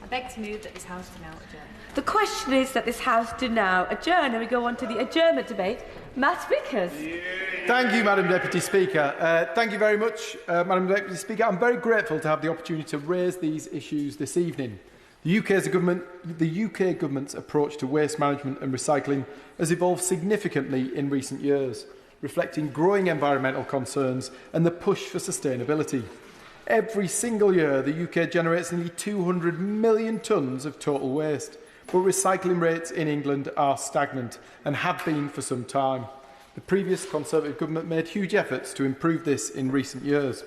I beg to move that this House do now adjourn. The question is that this House do now adjourn, and we go on to the adjournment debate. Matt Vickers. Thank you, Madam Deputy Speaker. Thank you very much, Madam Deputy Speaker. I'm very grateful to have the opportunity to raise these issues this evening. The UK government's approach to waste management and recycling has evolved significantly in recent years, reflecting growing environmental concerns and the push for sustainability. Every single year, the UK generates nearly 200 million tonnes of total waste, but recycling rates in England are stagnant and have been for some time. The previous Conservative government made huge efforts to improve this in recent years.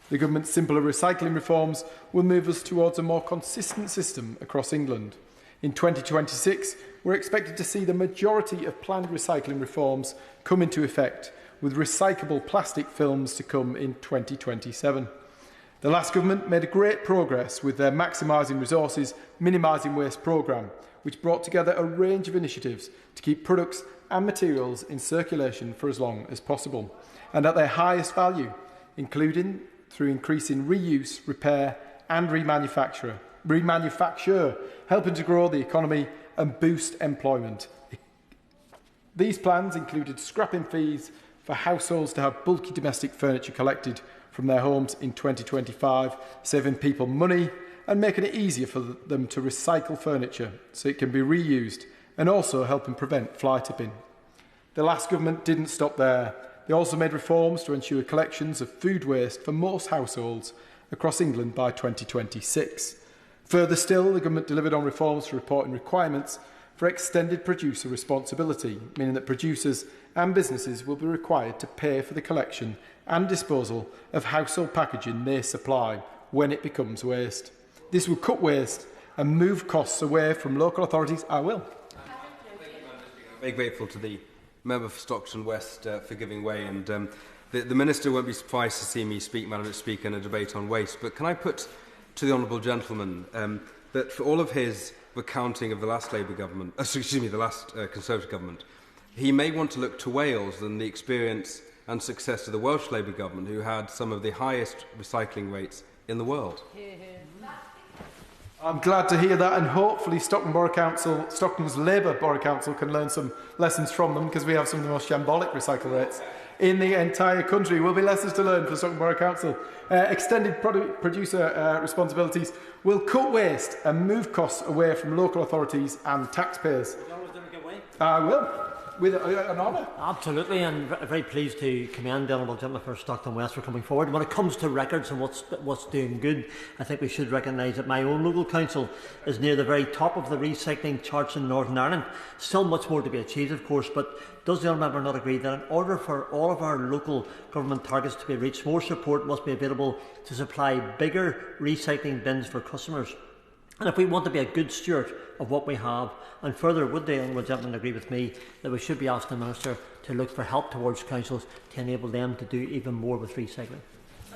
The government's simpler recycling reforms will move us towards a more consistent system across England. In 2026, we're expected to see the majority of planned recycling reforms come into effect, with recyclable plastic films to come in 2027. The last government made great progress with their Maximising Resources, Minimising Waste programme, which brought together a range of initiatives to keep products and materials in circulation for as long as possible, and at their highest value, including through increasing reuse, repair and remanufacture, helping to grow the economy and boost employment. These plans included scrapping fees for households to have bulky domestic furniture collected from their homes in 2025, saving people money and making it easier for them to recycle furniture so it can be reused, and also helping prevent fly tipping. The last government didn't stop there. They also made reforms to ensure collections of food waste for most households across England by 2026. Further still, the government delivered on reforms for reporting requirements for extended producer responsibility, meaning that producers and businesses will be required to pay for the collection and disposal of household packaging they supply when it becomes waste. This will cut waste and move costs away from local authorities. I'm very grateful to the member for Stockton West for giving way, and the Minister won't be surprised to see me speak, Madam Speaker, in a debate on waste. But can I put to the honourable gentleman that for all of his recounting of the last Labour government, the last Conservative government, he may want to look to Wales and the experience and success of the Welsh Labour government, who had some of the highest recycling rates in the world. I'm glad to hear that, and hopefully Stockton's Labour Borough Council can learn some lessons from them, because we have some of the most shambolic recycle rates in the entire country. Will be lessons to learn for Stockton Borough Council. Extended producer responsibilities will cut waste and move costs away from local authorities and taxpayers. I will. With an honour. Absolutely, and very pleased to commend the honourable gentleman for Stockton West for coming forward. When it comes to records and what's doing good, I think we should recognise that my own local council is near the very top of the recycling charts in Northern Ireland. Still much more to be achieved, of course, but does the honourable member not agree that in order for all of our local government targets to be reached, more support must be available to supply bigger recycling bins for customers? And if we want to be a good steward of what we have, and further, would the honourable gentleman agree with me that we should be asking the Minister to look for help towards councils to enable them to do even more with recycling?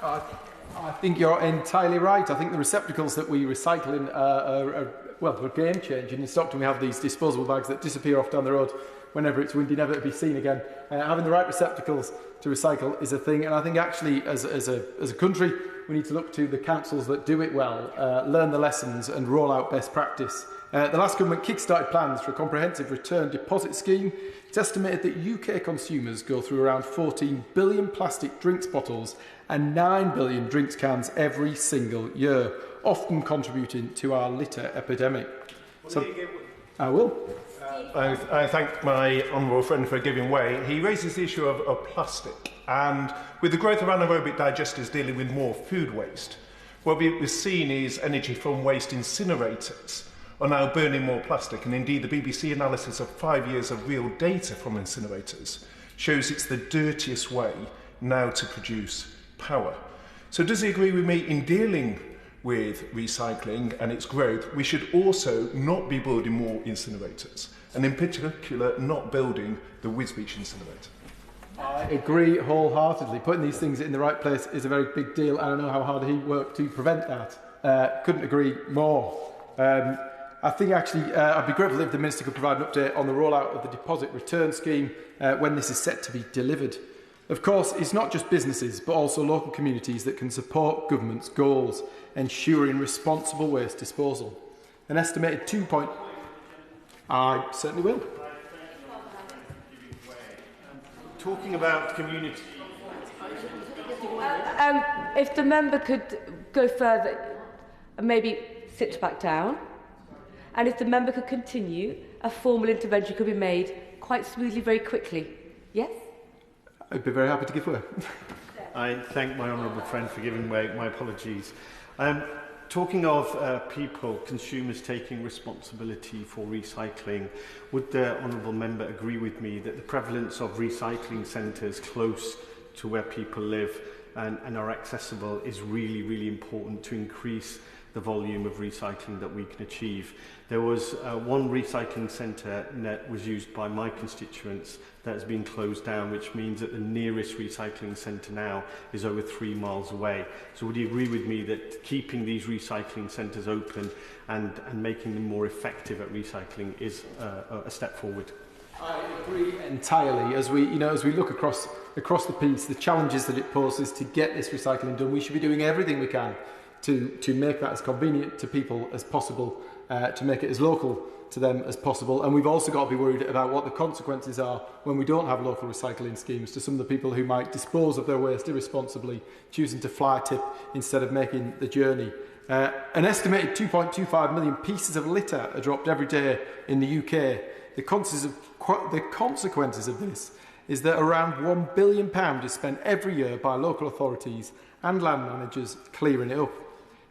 I think you're entirely right. I think the receptacles that we recycle in are game changing. In Stockton, we have these disposable bags that disappear off down the road whenever it's windy, never to be seen again. Having the right receptacles to recycle is a thing, and I think actually as a country we need to look to the councils that do it well, learn the lessons and roll out best practice. The last government kick-started plans for a comprehensive return deposit scheme. It's estimated that UK consumers go through around 14 billion plastic drinks bottles and 9 billion drinks cans every single year, often contributing to our litter epidemic. I will. I thank my honourable friend for giving way. He raises the issue of plastic, and with the growth of anaerobic digesters dealing with more food waste, what we've seen is energy from waste incinerators are now burning more plastic, and indeed the BBC analysis of 5 years of real data from incinerators shows it's the dirtiest way now to produce power. So does he agree with me in dealing with recycling and its growth, we should also not be building more incinerators, and in particular not building the Wisbech incinerator? I agree wholeheartedly. Putting these things in the right place is a very big deal, and I know how hard he worked to prevent that. Couldn't agree more. I think actually I'd be grateful if the Minister could provide an update on the rollout of the deposit return scheme when this is set to be delivered. Of course, it's not just businesses, but also local communities that can support government's goals, ensuring responsible waste disposal. An estimated I certainly will. Talking about community. If the member could go further and maybe sit back down, and if the member could continue, a formal intervention could be made quite smoothly, very quickly. Yes? I'd be very happy to give way. I thank my honourable friend for giving way. My apologies. Talking of people, consumers taking responsibility for recycling, would the honourable member agree with me that the prevalence of recycling centres close to where people live and are accessible is really, really important to increase the volume of recycling that we can achieve? There was one recycling centre that was used by my constituents that has been closed down, which means that the nearest recycling centre now is over 3 miles away. So would you agree with me that keeping these recycling centres open and making them more effective at recycling is a step forward? I agree entirely. As we look across the piece, the challenges that it poses to get this recycling done, we should be doing everything we can to make that as convenient to people as possible, to make it as local to them as possible. And we've also got to be worried about what the consequences are when we don't have local recycling schemes to some of the people who might dispose of their waste irresponsibly, choosing to fly tip instead of making the journey. An estimated 2.25 million pieces of litter are dropped every day in the UK. The consequences of this is that around £1 billion is spent every year by local authorities and land managers clearing it up.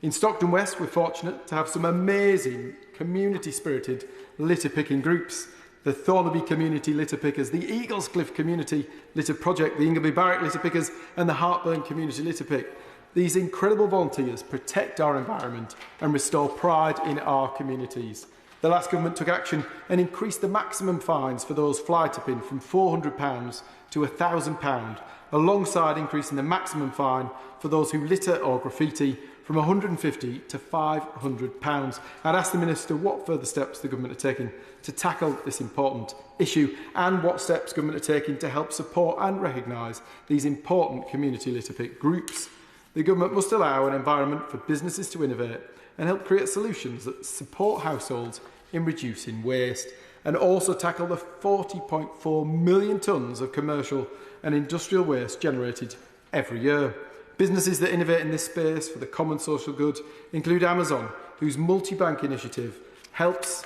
In Stockton West, we're fortunate to have some amazing community-spirited litter-picking groups. The Thornaby Community Litter Pickers, the Eaglescliff Community Litter Project, the Ingleby Barrack Litter Pickers and the Hartburn Community Litter Pick. These incredible volunteers protect our environment and restore pride in our communities. The last government took action and increased the maximum fines for those fly tipping from £400 to £1,000, alongside increasing the maximum fine for those who litter or graffiti from £150 to £500. I'd ask the Minister what further steps the government are taking to tackle this important issue and what steps government are taking to help support and recognise these important community litter pick groups. The government must allow an environment for businesses to innovate and help create solutions that support households in reducing waste, and also tackle the 40.4 million tonnes of commercial and industrial waste generated every year. Businesses that innovate in this space for the common social good include Amazon, whose multi-bank initiative helps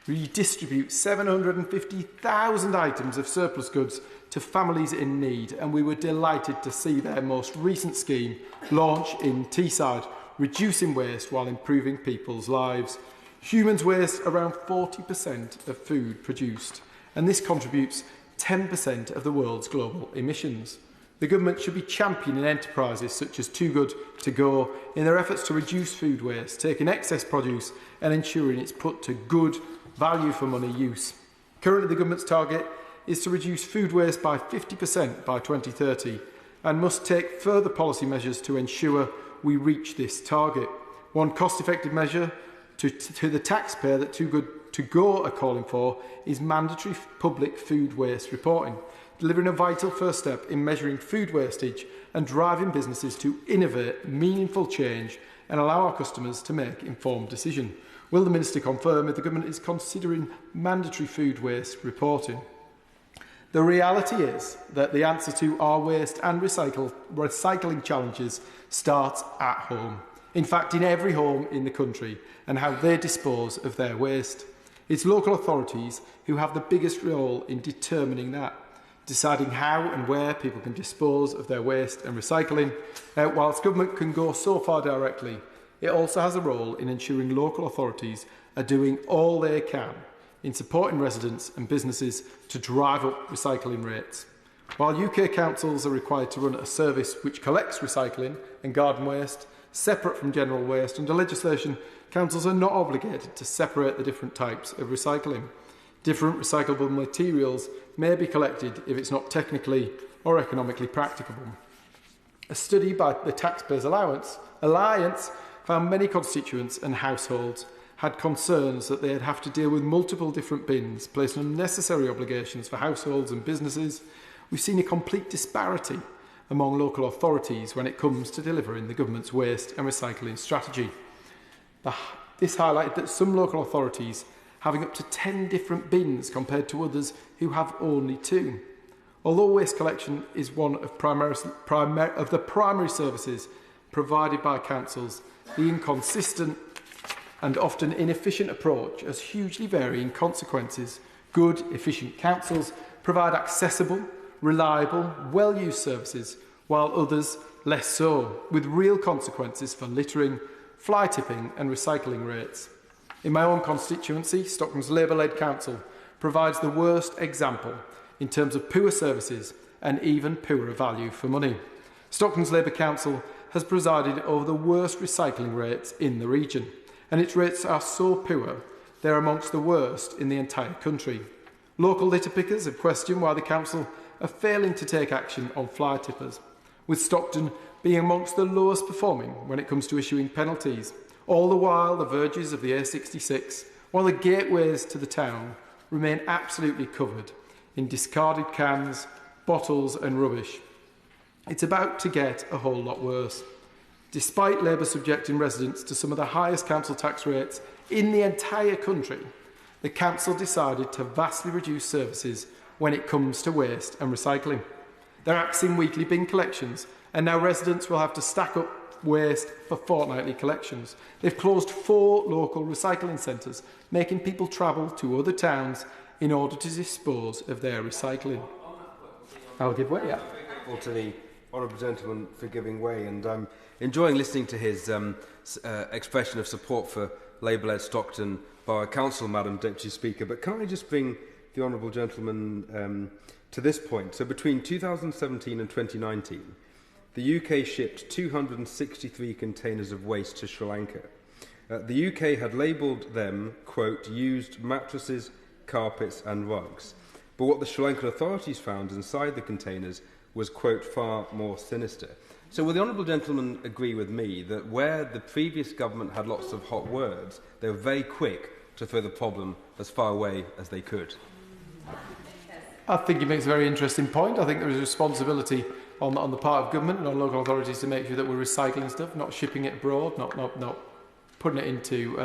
redistribute 750,000 items of surplus goods to families in need, and we were delighted to see their most recent scheme launch in Teesside, reducing waste while improving people's lives. Humans waste around 40% of food produced, and this contributes 10% of the world's global emissions. The government should be championing enterprises such as Too Good To Go in their efforts to reduce food waste, taking excess produce and ensuring it's put to good value for money use. Currently, the government's target is to reduce food waste by 50% by 2030 and must take further policy measures to ensure we reach this target. One cost-effective measure to the taxpayer that Too Good To Go are calling for is mandatory public food waste reporting, delivering a vital first step in measuring food wastage and driving businesses to innovate meaningful change and allow our customers to make informed decisions. Will the Minister confirm if the government is considering mandatory food waste reporting? The reality is that the answer to our waste and recycling challenges starts at home. In fact, in every home in the country, and how they dispose of their waste. It's local authorities who have the biggest role in determining that, deciding how and where people can dispose of their waste and recycling. Whilst government can go so far directly, it also has a role in ensuring local authorities are doing all they can in supporting residents and businesses to drive up recycling rates. While UK councils are required to run a service which collects recycling and garden waste separate from general waste, under legislation, councils are not obligated to separate the different types of recycling. Different recyclable materials may be collected if it's not technically or economically practicable. A study by the Taxpayers Alliance found many constituents and households had concerns that they'd have to deal with multiple different bins, placing unnecessary obligations for households and businesses. We've seen a complete disparity among local authorities when it comes to delivering the government's waste and recycling strategy. The This highlighted that some local authorities having up to 10 different bins compared to others who have only 2. Although waste collection is one of the primary services provided by councils, the inconsistent and often inefficient approach has hugely varying consequences. Good, efficient councils provide accessible, reliable, well-used services, while others less so, with real consequences for littering, fly tipping and recycling rates. In my own constituency, Stockton's Labour-led council provides the worst example in terms of poor services and even poorer value for money. Stockton's Labour Council has presided over the worst recycling rates in the region, and its rates are so poor they're amongst the worst in the entire country. Local litter pickers have questioned why the council are failing to take action on fly tippers, with Stockton being amongst the lowest performing when it comes to issuing penalties. All the while, the verges of the A66, while the gateways to the town remain absolutely covered in discarded cans, bottles and rubbish. It's about to get a whole lot worse. Despite Labour subjecting residents to some of the highest council tax rates in the entire country, the council decided to vastly reduce services when it comes to waste and recycling. They're axing weekly bin collections, and now residents will have to stack up waste for fortnightly collections. They've closed 4 local recycling centres, making people travel to other towns in order to dispose of their recycling. I'll give way, yeah. I'm grateful to the honourable gentleman for giving way, and I'm enjoying listening to his expression of support for Labour-led Stockton Borough Council, Madam Deputy Speaker. But can I just bring the honourable gentleman to this point? So between 2017 and 2019, the UK shipped 263 containers of waste to Sri Lanka. The UK had labelled them, quote, used mattresses, carpets and rugs. But what the Sri Lankan authorities found inside the containers was, quote, far more sinister. So will the honourable gentleman agree with me that where the previous government had lots of hot words, they were very quick to throw the problem as far away as they could? I think he makes a very interesting point. I think there is a responsibility on the part of government and on local authorities to make sure that we're recycling stuff, not shipping it abroad, not putting it into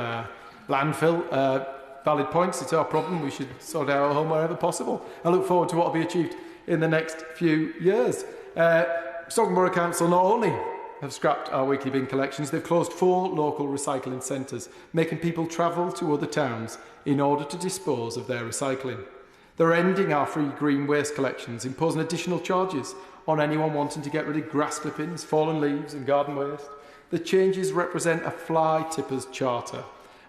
landfill. Valid points, it's our problem. We should sort out our home wherever possible. I look forward to what will be achieved in the next few years. Stockton Borough Council not only have scrapped our weekly bin collections, they've closed 4 local recycling centres, making people travel to other towns in order to dispose of their recycling. They're ending our free green waste collections, imposing additional charges on anyone wanting to get rid of grass clippings, fallen leaves and garden waste. The changes represent a fly tippers charter,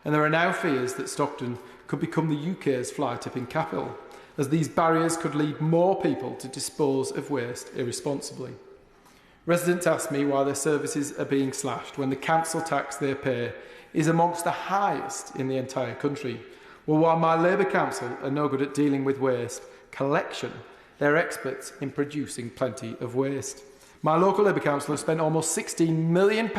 and there are now fears that Stockton could become the UK's fly tipping capital, as these barriers could lead more people to dispose of waste irresponsibly. Residents ask me why their services are being slashed when the council tax they pay is amongst the highest in the entire country. Well, while my Labour Council are no good at dealing with waste collection, they're experts in producing plenty of waste. My local Labour Council has spent almost £16 million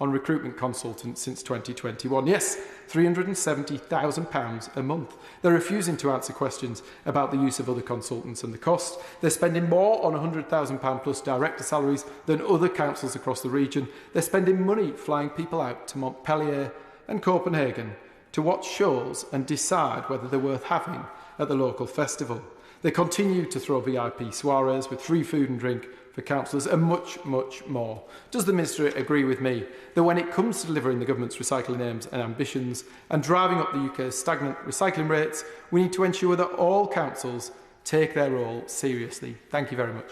on recruitment consultants since 2021. Yes, £370,000 a month. They're refusing to answer questions about the use of other consultants and the cost. They're spending more on £100,000 plus director salaries than other councils across the region. They're spending money flying people out to Montpellier and Copenhagen to watch shows and decide whether they're worth having at the local festival. They continue to throw VIP soirees with free food and drink for councillors and much, much more. Does the Minister agree with me that when it comes to delivering the government's recycling aims and ambitions and driving up the UK's stagnant recycling rates, we need to ensure that all councils take their role seriously? Thank you very much.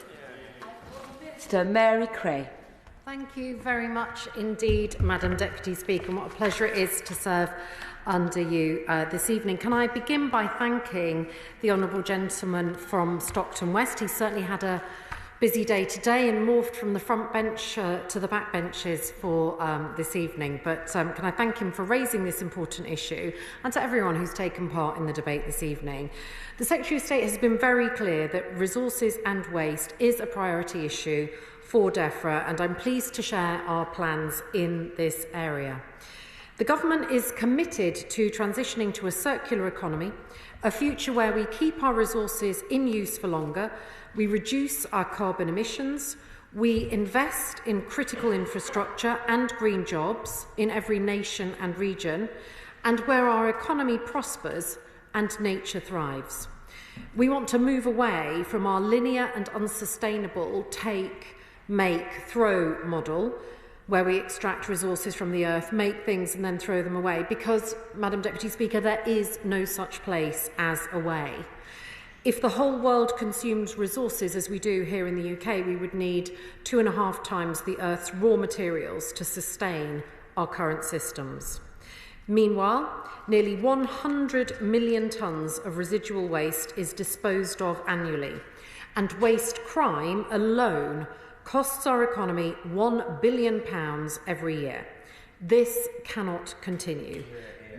Mr. Mary Creagh. Thank you very much indeed, Madam Deputy Speaker, and what a pleasure it is to serve under you this evening. Can I begin by thanking the honourable gentleman from Stockton West? He certainly had a busy day today and morphed from the front bench to the back benches for this evening. But can I thank him for raising this important issue, and to everyone who's taken part in the debate this evening. The Secretary of State has been very clear that resources and waste is a priority issue for DEFRA, and I'm pleased to share our plans in this area. The government is committed to transitioning to a circular economy, a future where we keep our resources in use for longer, we reduce our carbon emissions, We invest in critical infrastructure and green jobs in every nation and region, and where our economy prospers and nature thrives. We want to move away from our linear and unsustainable take, make, throw model, where we extract resources from the earth, make things and then throw them away, because, Madam Deputy Speaker, there is no such place as away. If the whole world consumes resources as we do here in the UK, we would need 2.5 times the Earth's raw materials to sustain our current systems. Meanwhile, nearly 100 million tonnes of residual waste is disposed of annually, and waste crime alone costs our economy £1 billion every year. This cannot continue.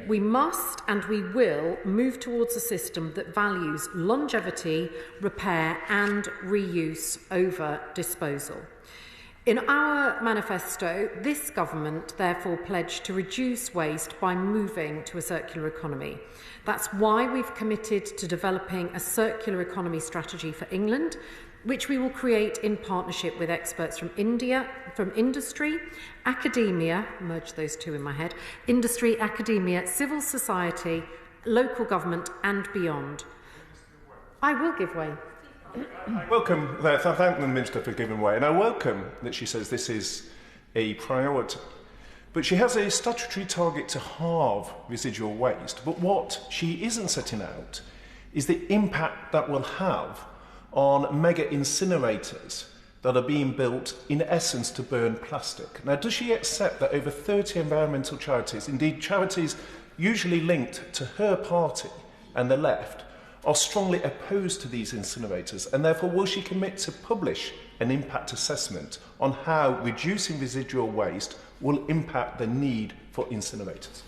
We must and we will move towards a system that values longevity, repair and reuse over disposal. In our manifesto, this government therefore pledged to reduce waste by moving to a circular economy. That's why we've committed to developing a circular economy strategy for England, which we will create in partnership with experts from industry, academia, merge those two in my head, industry, academia, civil society, local government and beyond. I will give way. I welcome, I thank the Minister for giving way, and I welcome that she says this is a priority. But she has a statutory target to halve residual waste, but what she isn't setting out is the impact that will have on mega incinerators that are being built in essence to burn plastic. Now, does she accept that over 30 environmental charities, indeed charities usually linked to her party and the left, are strongly opposed to these incinerators, and therefore will she commit to publish an impact assessment on how reducing residual waste will impact the need for incinerators?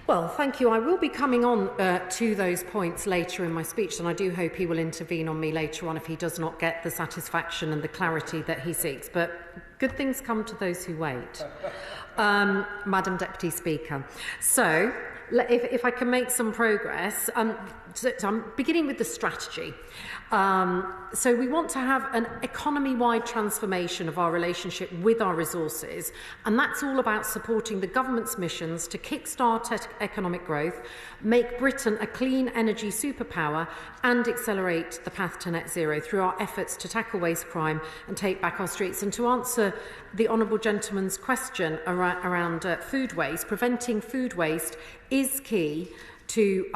Well, thank you. I will be coming on to those points later in my speech, and I do hope he will intervene on me later on if he does not get the satisfaction and the clarity that he seeks. But good things come to those who wait. Madam Deputy Speaker. So, if I can make some progress, so I'm beginning with the strategy. So we want to have an economy-wide transformation of our relationship with our resources, and that's all about supporting the government's missions to kickstart economic growth, make Britain a clean energy superpower, and accelerate the path to net zero through our efforts to tackle waste crime and take back our streets. And to answer the honourable gentleman's question around food waste, preventing food waste is key to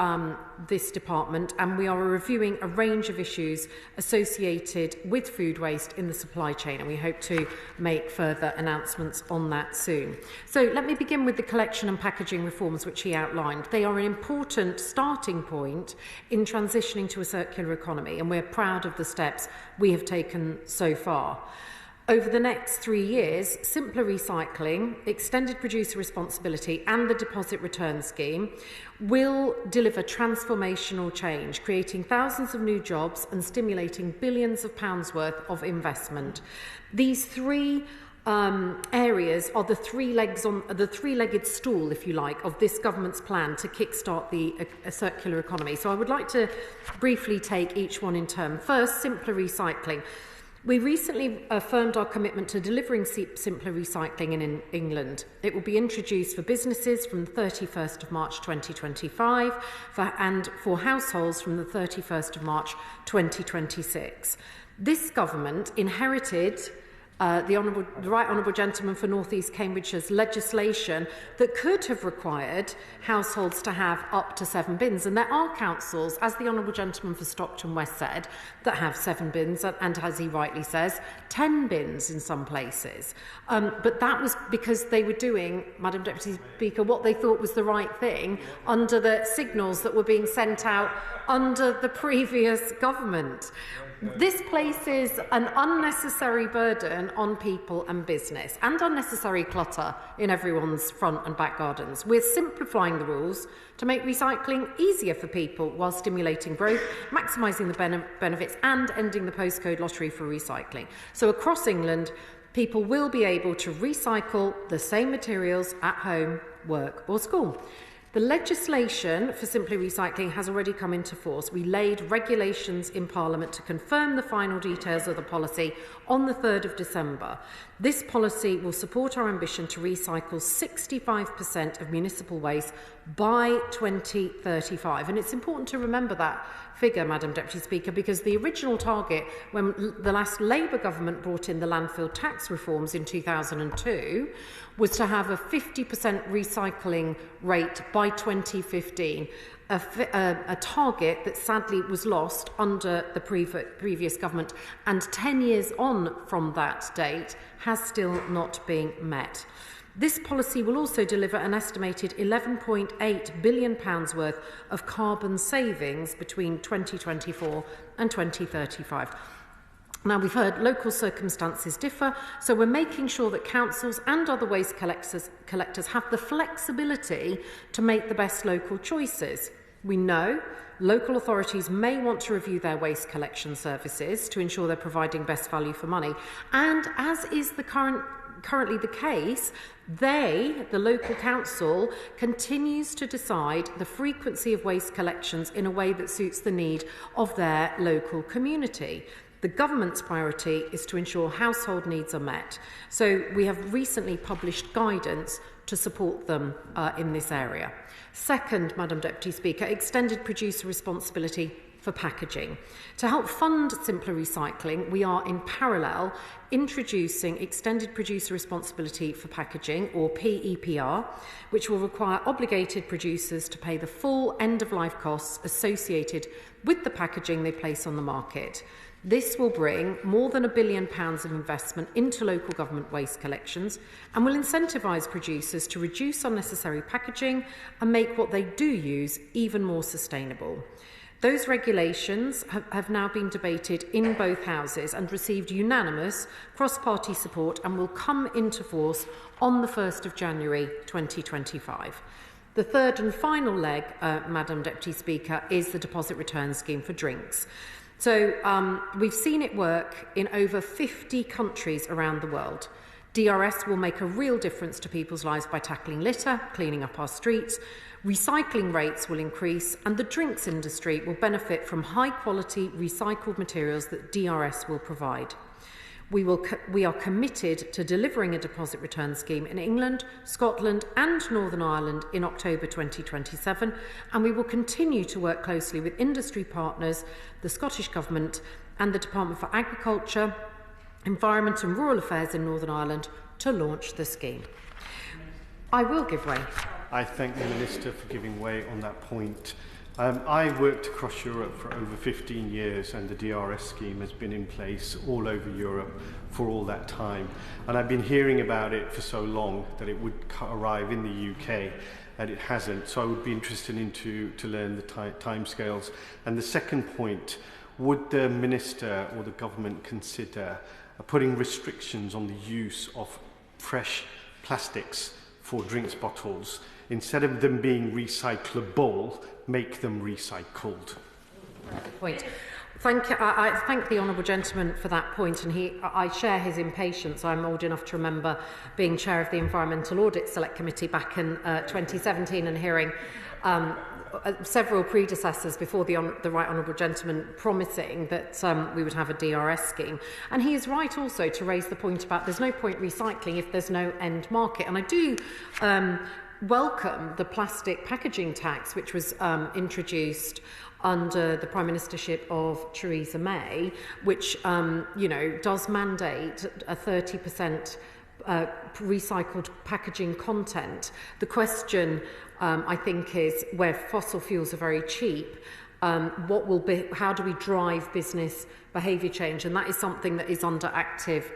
this department, and we are reviewing a range of issues associated with food waste in the supply chain, and we hope to make further announcements on that soon. So let me begin with the collection and packaging reforms which he outlined. They are an important starting point in transitioning to a circular economy, and we're proud of the steps we have taken so far. Over the next 3 years, simpler recycling, extended producer responsibility and the deposit return scheme will deliver transformational change, creating thousands of new jobs and stimulating billions of pounds worth of investment. These three areas are the three-legged stool, if you like, of this government's plan to kickstart a circular economy. So I would like to briefly take each one in turn. First, simpler recycling. We recently affirmed our commitment to delivering simpler recycling in England. It will be introduced for businesses from the 31st of March 2025 and for households from the 31st of March 2026. This government inherited the Right Honourable Gentleman for North East Cambridgeshire's legislation that could have required households to have up to 7 bins. And there are councils, as the Honourable Gentleman for Stockton West said, that have 7 bins and, as he rightly says, 10 bins in some places. But that was because they were doing, Madam Deputy Speaker, what they thought was the right thing under the signals that were being sent out under the previous government. This places an unnecessary burden on people and business and unnecessary clutter in everyone's front and back gardens. We're simplifying the rules to make recycling easier for people while stimulating growth, maximising the benefits and ending the postcode lottery for recycling. So across England, people will be able to recycle the same materials at home, work or school. The legislation for Simply Recycling has already come into force. We laid regulations in Parliament to confirm the final details of the policy on the 3rd of December. This policy will support our ambition to recycle 65% of municipal waste by 2035. And it's important to remember that figure, Madam Deputy Speaker, because the original target, when the last Labour government brought in the landfill tax reforms in 2002, was to have a 50% recycling rate by 2015, a target that sadly was lost under the previous government, and 10 years on from that date has still not been met. This policy will also deliver an estimated £11.8 billion worth of carbon savings between 2024 and 2035. Now, we've heard local circumstances differ, so we're making sure that councils and other waste collectors have the flexibility to make the best local choices. We know local authorities may want to review their waste collection services to ensure they're providing best value for money, and as is currently the case, the local council, continues to decide the frequency of waste collections in a way that suits the need of their local community. The government's priority is to ensure household needs are met. So we have recently published guidance to support them in this area. Second, Madam Deputy Speaker, extended producer responsibility for packaging. To help fund Simpler Recycling, we are in parallel introducing extended producer responsibility for packaging, or PEPR, which will require obligated producers to pay the full end-of-life costs associated with the packaging they place on the market. This will bring more than £1 billion of investment into local government waste collections and will incentivise producers to reduce unnecessary packaging and make what they do use even more sustainable. Those regulations have now been debated in both houses and received unanimous cross-party support and will come into force on the 1st of January 2025. The third and final leg, Madam Deputy Speaker, is the deposit return scheme for drinks. So we've seen it work in over 50 countries around the world. DRS will make a real difference to people's lives by tackling litter, cleaning up our streets. Recycling rates will increase, and the drinks industry will benefit from high-quality recycled materials that DRS will provide. We are committed to delivering a deposit return scheme in England, Scotland and Northern Ireland in October 2027, and we will continue to work closely with industry partners, the Scottish Government and the Department for Agriculture, Environment and Rural Affairs in Northern Ireland to launch the scheme. I will give way. I thank the Minister for giving way on that point. I worked across Europe for over 15 years, and the DRS scheme has been in place all over Europe for all that time. And I've been hearing about it for so long that it would arrive in the UK, and it hasn't. So I would be interested to learn the timescales. And the second point, would the Minister or the Government consider putting restrictions on the use of fresh plastics for drinks bottles? Instead of them being recyclable, make them recycled. Good point. I thank the honourable gentleman for that point, and I share his impatience. I'm old enough to remember being chair of the Environmental Audit Select Committee back in 2017 and hearing several predecessors before the right honourable gentleman promising that we would have a DRS scheme. And he is right also to raise the point about there's no point recycling if there's no end market. And I do welcome the plastic packaging tax, which was introduced under the Prime Ministership of Theresa May, which does mandate a 30% recycled packaging content. The question, I think, is where fossil fuels are very cheap, how do we drive business behaviour change? And that is something that is under active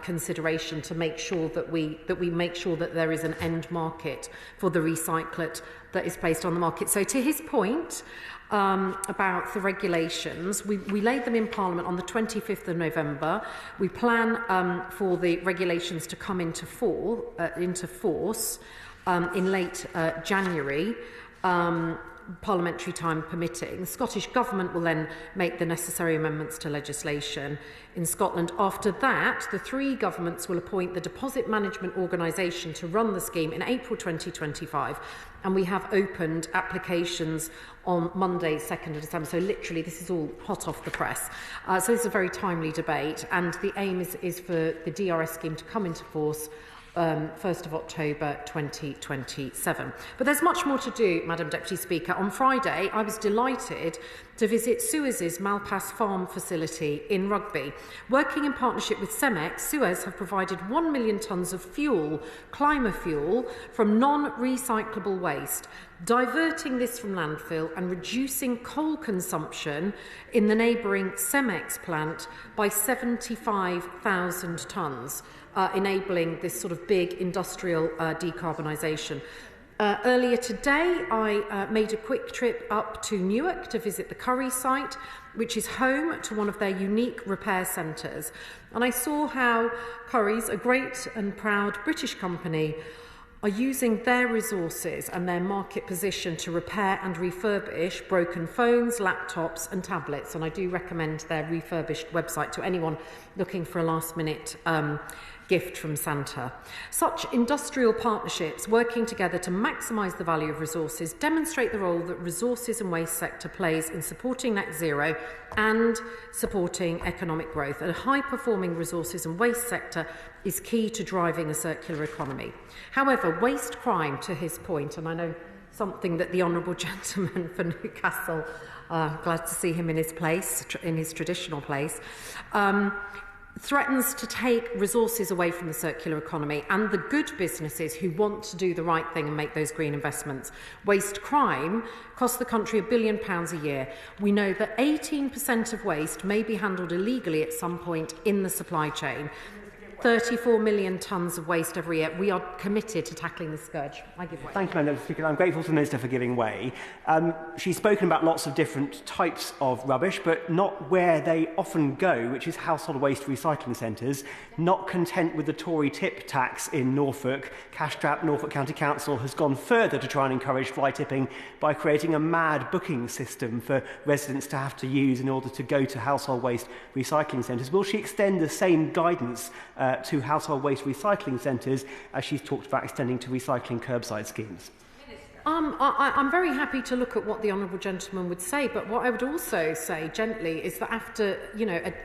consideration to make sure that we make sure that there is an end market for the recyclate that is placed on the market. So to his point about the regulations, we laid them in Parliament on the 25th of November. We plan for the regulations to come into force in late January. parliamentary time permitting. The Scottish Government will then make the necessary amendments to legislation in Scotland. After that, the three governments will appoint the Deposit Management Organisation to run the scheme in April 2025, and we have opened applications on Monday, 2nd of December. So literally, this is all hot off the press. So this is a very timely debate, and the aim is for the DRS scheme to come into force 1st of October 2027. But there's much more to do, Madam Deputy Speaker. On Friday, I was delighted to visit Suez's Malpass Farm facility in Rugby. Working in partnership with Cemex, Suez have provided 1 million tonnes of fuel, climber fuel, from non-recyclable waste, diverting this from landfill and reducing coal consumption in the neighbouring Cemex plant by 75,000 tonnes. Enabling this sort of big industrial decarbonisation. Earlier today, I made a quick trip up to Newark to visit the Curry site, which is home to one of their unique repair centres. And I saw how Currys, a great and proud British company, are using their resources and their market position to repair and refurbish broken phones, laptops and tablets. And I do recommend their refurbished website to anyone looking for a last-minute gift from Santa. Such industrial partnerships working together to maximise the value of resources demonstrate the role that resources and waste sector plays in supporting net zero and supporting economic growth. A high-performing resources and waste sector is key to driving a circular economy. However, waste crime, to his point, and I know something that the honourable gentleman for Newcastle, glad to see him in his place, in his traditional place, threatens to take resources away from the circular economy and the good businesses who want to do the right thing and make those green investments. Waste crime costs the country £1 billion a year. We know that 18% of waste may be handled illegally at some point in the supply chain. 34 million tonnes of waste every year. We are committed to tackling this scourge. I give way. Thank you, Madam Speaker. I'm grateful to the Minister for giving way. She's spoken about lots of different types of rubbish, but not where they often go, which is household waste recycling centres. Not content with the Tory tip tax in Norfolk, Cash-strapped Norfolk County Council has gone further to try and encourage fly tipping by creating a mad booking system for residents to have to use in order to go to household waste recycling centres. Will she extend the same guidance to household waste recycling centres as she's talked about extending to recycling curbside schemes? I'm very happy to look at what the honourable gentleman would say, but what I would also say gently is that after,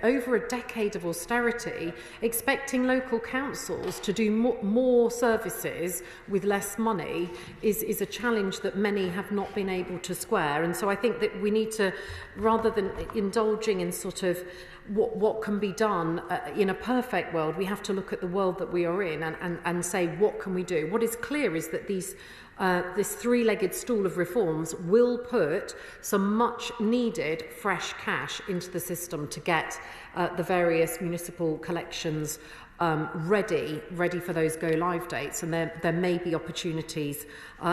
over a decade of austerity, expecting local councils to do more services with less money is a challenge that many have not been able to square. And so I think that we need to, rather than indulging in sort of what can be done in a perfect world, we have to look at the world that we are in and say, what can we do? What is clear is that this three-legged stool of reforms will put some much-needed fresh cash into the system to get the various municipal collections ready for those go-live dates, and there may be opportunities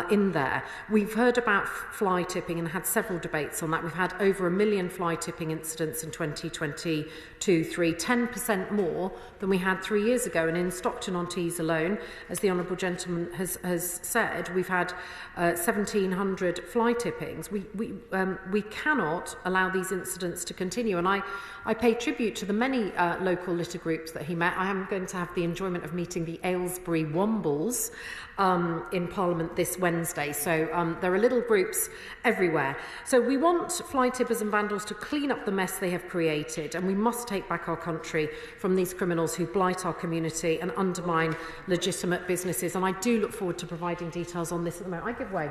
in there. We've heard about fly tipping and had several debates on that. We've had over 1 million fly tipping incidents in 2022-3, 10% more than we had 3 years ago. And in Stockton-on-Tees alone, as the honourable gentleman has said, we've had 1,700 fly tippings. We cannot allow these incidents to continue. And I pay tribute to the many local litter groups that he met. I am going to have the enjoyment of meeting the Aylesbury Wombles in Parliament this Wednesday. So there are little groups everywhere. So we want fly tippers and vandals to clean up the mess they have created, and we must take back our country from these criminals who blight our community and undermine legitimate businesses. And I do look forward to providing details on this at the moment. I give way.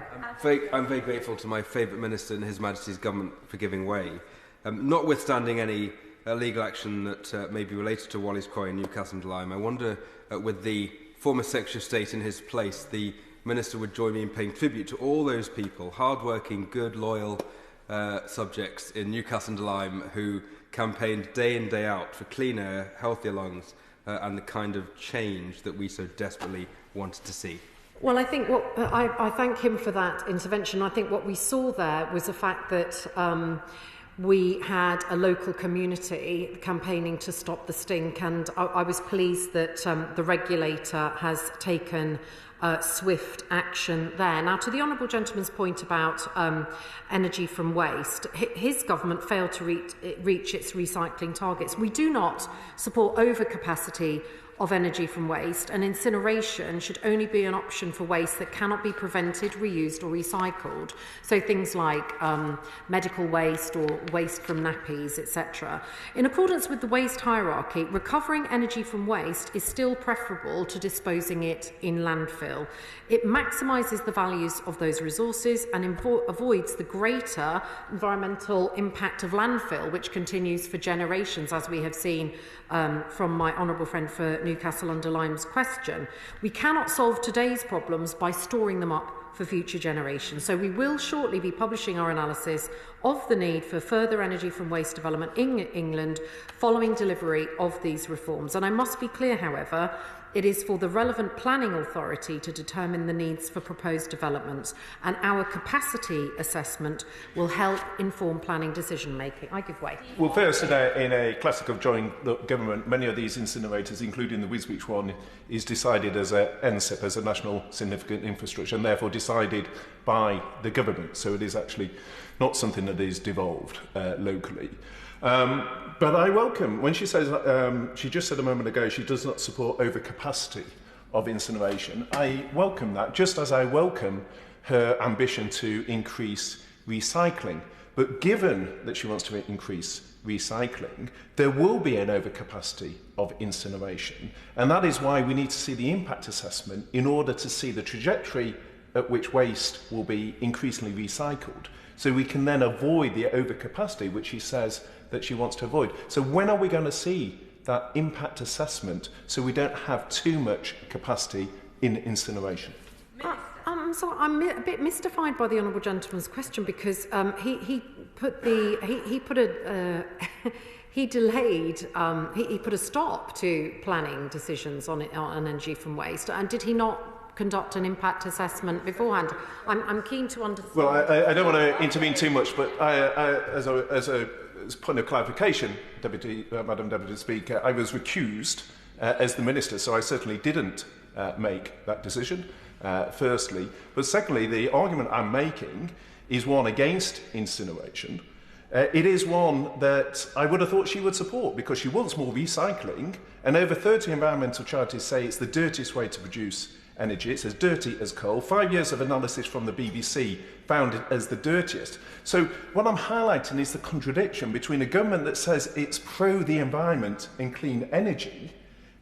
I'm very grateful to my favourite minister and His Majesty's government for giving way. Notwithstanding any legal action that may be related to Wally's Quarry and Newcastle and Lyme, I wonder, with the former Secretary of State in his place, the Minister would join me in paying tribute to all those people, hard-working, good, loyal subjects in Newcastle and Lyme who campaigned day in, day out for clean air, healthier lungs, and the kind of change that we so desperately wanted to see. Well, I think I thank him for that intervention. I think what we saw there was the fact that we had a local community campaigning to stop the stink, and I was pleased that the regulator has taken swift action there. Now, to the honourable gentleman's point about energy from waste, his government failed to reach its recycling targets. We do not support overcapacity of energy from waste, and incineration should only be an option for waste that cannot be prevented, reused or recycled. So things like medical waste or waste from nappies, etc. In accordance with the waste hierarchy, recovering energy from waste is still preferable to disposing it in landfill. It maximises the values of those resources and avoids the greater environmental impact of landfill, which continues for generations, as we have seen from my honourable friend for Newcastle-under-Lyme's question. We cannot solve today's problems by storing them up for future generations. So we will shortly be publishing our analysis of the need for further energy from waste development in England following delivery of these reforms. And I must be clear, however, it is for the relevant planning authority to determine the needs for proposed developments, and our capacity assessment will help inform planning decision making. I give way. Well, first, in a classic of joint government, many of these incinerators, including the Wisbech one, is decided as a NSIP, as a national significant infrastructure, and therefore decided by the government. So it is actually not something that is devolved locally. But I welcome, when she says, she just said a moment ago, she does not support overcapacity of incineration. I welcome that, just as I welcome her ambition to increase recycling. But given that she wants to increase recycling, there will be an overcapacity of incineration. And that is why we need to see the impact assessment in order to see the trajectory at which waste will be increasingly recycled. So we can then avoid the overcapacity, which she says that she wants to avoid. So when are we going to see that impact assessment so we don't have too much capacity in incineration? I'm a bit mystified by the honourable gentleman's question, because he put a stop to planning decisions on energy from waste, and did he not conduct an impact assessment beforehand? I'm keen to understand. Well, I don't want to intervene too much, but as a point of clarification, Madam Deputy Speaker, I was recused as the Minister, so I certainly didn't make that decision, firstly. But secondly, the argument I'm making is one against incineration. It is one that I would have thought she would support, because she wants more recycling, and over 30 environmental charities say it's the dirtiest way to produce energy. It's as dirty as coal. 5 years of analysis from the BBC found it as the dirtiest. So what I'm highlighting is the contradiction between a government that says it's pro the environment and clean energy,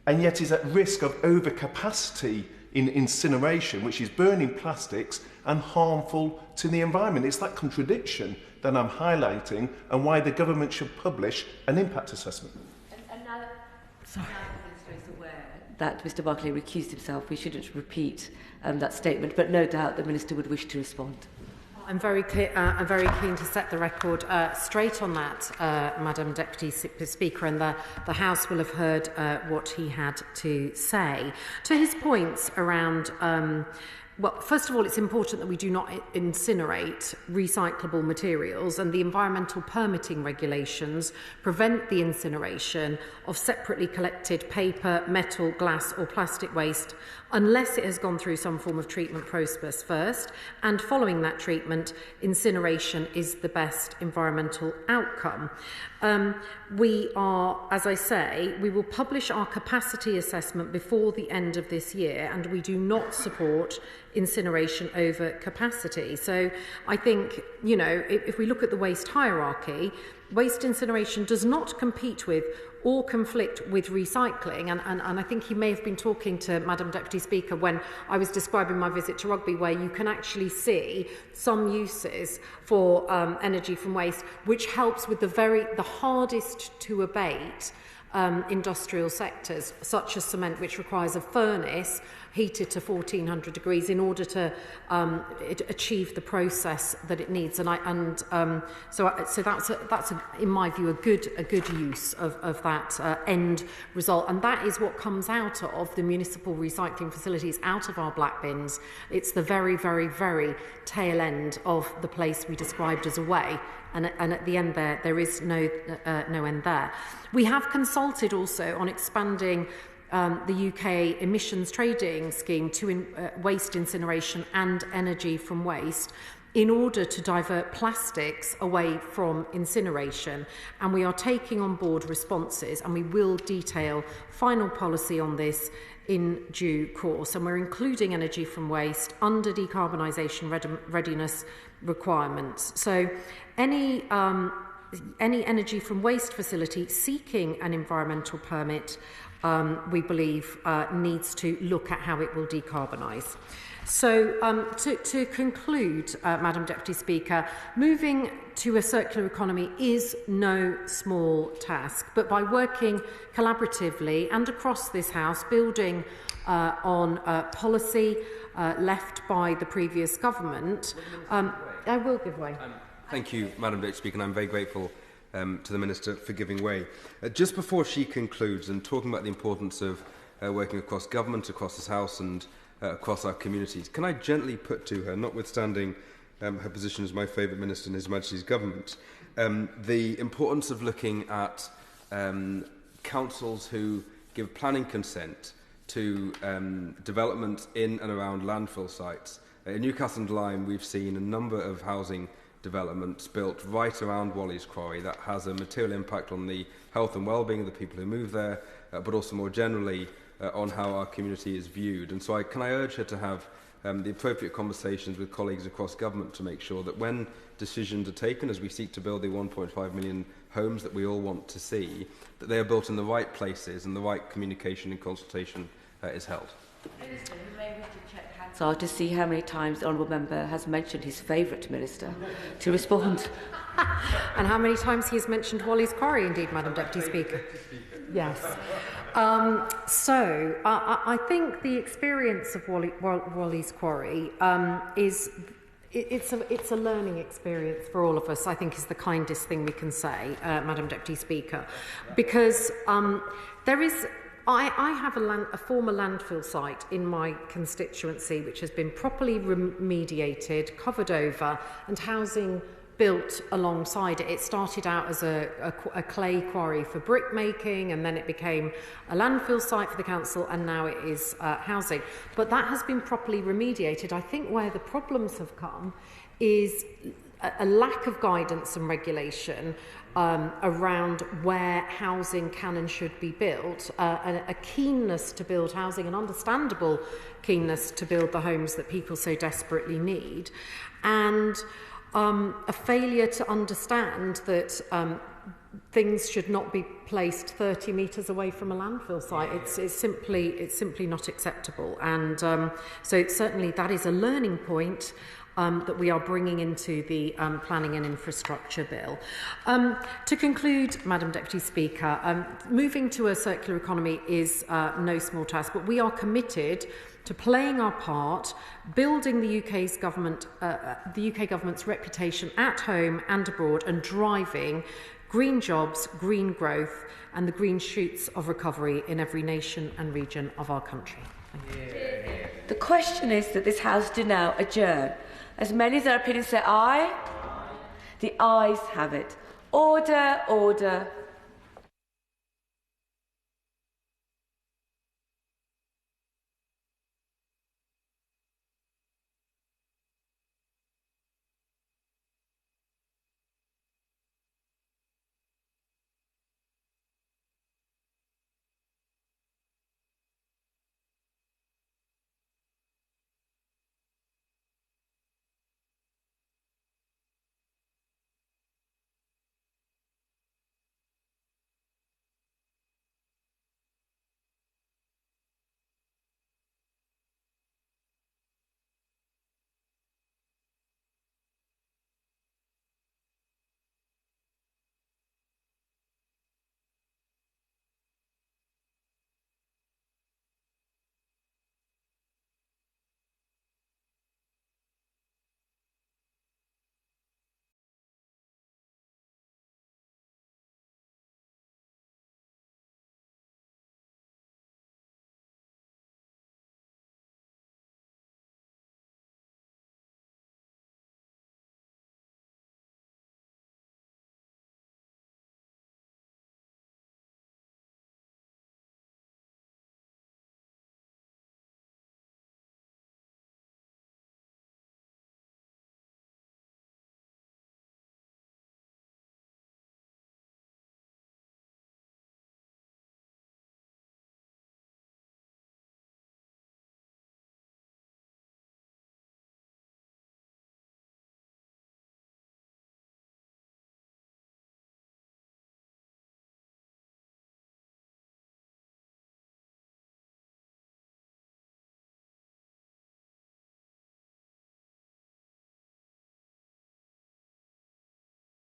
and yet is at risk of overcapacity in incineration, which is burning plastics and harmful to the environment. It's that contradiction that I'm highlighting, and why the government should publish an impact assessment. And now the Minister is aware that Mr Barclay recused himself, we shouldn't repeat that statement, but no doubt the Minister would wish to respond. I'm very keen to set the record straight on that, Madam Deputy Speaker, and the House will have heard what he had to say. To his points around well, first of all, it's important that we do not incinerate recyclable materials, and the environmental permitting regulations prevent the incineration of separately collected paper, metal, glass or plastic waste unless it has gone through some form of treatment process first, and following that treatment, incineration is the best environmental outcome. We are, as I say, we will publish our capacity assessment before the end of this year, and we do not support incineration over capacity. So I think, you know, if we look at the waste hierarchy, waste incineration does not compete with or conflict with recycling. And I think he may have been talking to Madam Deputy Speaker when I was describing my visit to Rugby, where you can actually see some uses for energy from waste, which helps with the hardest to abate industrial sectors, such as cement, which requires a furnace heated to 1400 degrees in order to achieve the process that it needs. So that's in my view a good use of that end result, and that is what comes out of the municipal recycling facilities, out of our black bins. It's the very, very, very tail end of the place we described as a way. And at the end there is no end there. We have consulted also on expanding the UK emissions trading scheme to waste incineration and energy from waste in order to divert plastics away from incineration. And we are taking on board responses, and we will detail final policy on this in due course. And we're including energy from waste under decarbonisation readiness requirements. So any energy from waste facility seeking an environmental permit, we believe, needs to look at how it will decarbonise. So to conclude, Madam Deputy Speaker, moving to a circular economy is no small task, but by working collaboratively and across this House, building on policy left by the previous government, I will give way. Thank you, Madam Deputy Speaker, and I'm very grateful to the Minister for giving way. Just before she concludes, and talking about the importance of working across government, across this House and across our communities, can I gently put to her, notwithstanding her position as my favourite minister in His Majesty's government, the importance of looking at councils who give planning consent to development in and around landfill sites. In Newcastle and Lyme, we've seen a number of housing developments built right around Wally's Quarry that has a material impact on the health and well-being of the people who move there, but also more generally on how our community is viewed. And so can I urge her to have the appropriate conversations with colleagues across government to make sure that when decisions are taken as we seek to build the 1.5 million homes that we all want to see, that they are built in the right places and the right communication and consultation is held. Minister, you may wish to check Hansard to see how many times the Honourable Member has mentioned his favourite minister to respond. And how many times he has mentioned Wally's Quarry, indeed, Madam Deputy Speaker. Yes. I think the experience of Wally's Quarry is it's a learning experience for all of us, I think, is the kindest thing we can say, Madam Deputy Speaker, because there is... I have a former landfill site in my constituency which has been properly remediated, covered over, and housing built alongside it. It started out as a clay quarry for brick making, and then it became a landfill site for the council, and now it is housing. But that has been properly remediated. I think where the problems have come is a lack of guidance and regulation around where housing can and should be built, a keenness to build housing, an understandable keenness to build the homes that people so desperately need, and a failure to understand that things should not be placed 30 metres away from a landfill site. It's simply not acceptable, and so certainly that is a learning point that we are bringing into the Planning and Infrastructure Bill. To conclude, Madam Deputy Speaker, moving to a circular economy is no small task, but we are committed to playing our part, building the UK government's reputation at home and abroad, and driving green jobs, green growth, and the green shoots of recovery in every nation and region of our country. Thank you. The question is that this House do now adjourn. As many as their opinions say aye, the ayes have it. Order, order,